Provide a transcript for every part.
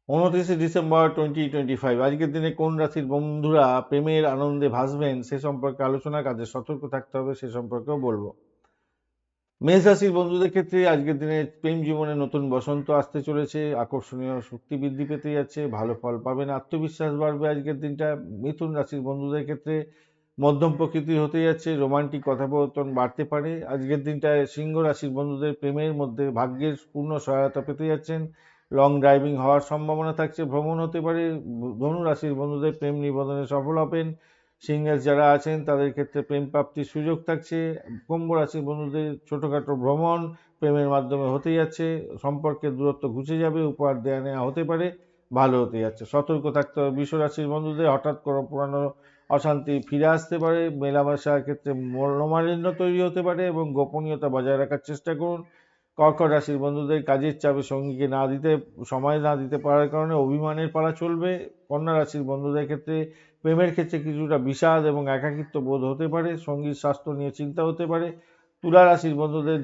29 December 2025 আজকের দিনে কোন রাশির বন্ধুরা প্রেমের আনন্দে ভাসবেন সে সম্পর্কে আলোচনা, কাজে সতর্ক থাকতে হবে সে সম্পর্কেও বলবো। মেষ রাশির বন্ধুদের ক্ষেত্রে আজকের দিনে প্রেম জীবনে নতুন বসন্ত আসতে চলেছে, আকর্ষণীয় শক্তি বৃদ্ধি পেতে যাচ্ছে, ভালো ফল পাবেন, আত্মবিশ্বাস বাড়বে আজকের দিনটা। মিথুন রাশির বন্ধুদের ক্ষেত্রে মধ্যম প্রকৃতির হতে যাচ্ছে, রোমান্টিক কথোপকথন বাড়তে পারে আজকের দিনটায়। সিংহ রাশির বন্ধুদের প্রেমের মধ্যে ভাগ্যের পূর্ণ সহায়তা পেতে যাচ্ছেন, লং ড্রাইভিং হওয়ার সম্ভাবনা থাকছে, ভ্রমণ হতে পারে। ধনু রাশির বন্ধুদের প্রেম নিবেদনে সফল হবেন, সিঙ্গেলস যারা আছেন তাদের ক্ষেত্রে প্রেম প্রাপ্তির সুযোগ থাকছে। কুম্ভ রাশির বন্ধুদের ছোটোখাটো ভ্রমণ প্রেমের মাধ্যমে হতে যাচ্ছে, সম্পর্কের দূরত্ব ঘুচে যাবে, উপহার দেয়া নেওয়া হতে পারে, ভালো হতে যাচ্ছে। সতর্ক থাকতে হবে বৃষ রাশির বন্ধুদের, হঠাৎ করে পুরানো অশান্তি ফিরে আসতে পারে, মেলামেশার ক্ষেত্রে মনোমালিন্য তৈরি হতে পারে এবং গোপনীয়তা বজায় রাখার চেষ্টা করুন। কর্কট রাশির বন্ধুদের কাজের চাপে সঙ্গীকে সময় না দিতে পারার কারণে অভিমানের পালা চলবে। কন্যা রাশির বন্ধুদের ক্ষেত্রে প্রেমের ক্ষেত্রে কিছুটা বিষাদ এবং একাকিত্ব বোধ হতে পারে, সঙ্গীর স্বাস্থ্য নিয়ে চিন্তা হতে পারে। তুলা রাশির বন্ধুদের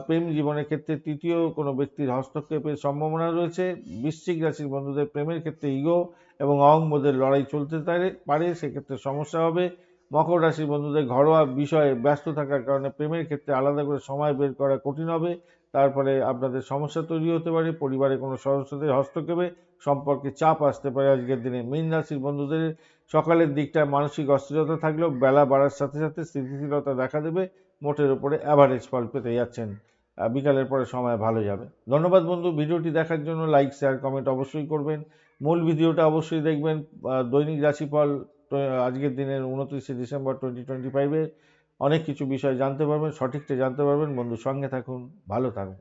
প্রেম জীবনের ক্ষেত্রে তৃতীয় কোনো ব্যক্তির হস্তক্ষেপের সম্ভাবনা রয়েছে। বৃশ্চিক রাশির বন্ধুদের প্রেমের ক্ষেত্রে ইগো এবং অহংবোধের লড়াই চলতে পারে, সেক্ষেত্রে সমস্যা হবে। মকর রাশির বন্ধুদের ঘরোয়া বিষয়ে ব্যস্ত থাকার কারণে প্রেমের ক্ষেত্রে আলাদা করে সময় বের করা কঠিন হবে, তারপরে আপনাদের সমস্যা তৈরি হতে পারে। পরিবারে কোনো সদস্যদের হস্তক্ষেপে সম্পর্কে চাপ আসতে পারে আজকের দিনে। মীন রাশির বন্ধুদের সকালের দিকটায় মানসিক অস্থিরতা থাকলেও বেলা বাড়ার সাথে সাথে স্থিতিশীলতা দেখা দেবে, মোটের উপরে অ্যাভারেজ ফল পেতে যাচ্ছেন। বিকালের পরে সময় ভালো যাবে। ধন্যবাদ বন্ধু, ভিডিওটি দেখার জন্য লাইক শেয়ার কমেন্ট অবশ্যই করবেন, মূল ভিডিওটা অবশ্যই দেখবেন। দৈনিক রাশিফল আজকের দিনের 29 ডিসেম্বর 2025 অনেক কিছু বিষয় জানতে পারবেন, সঠিকটা জানতে পারবেন। বন্ধু সঙ্গে থাকুন, ভালো থাকুন।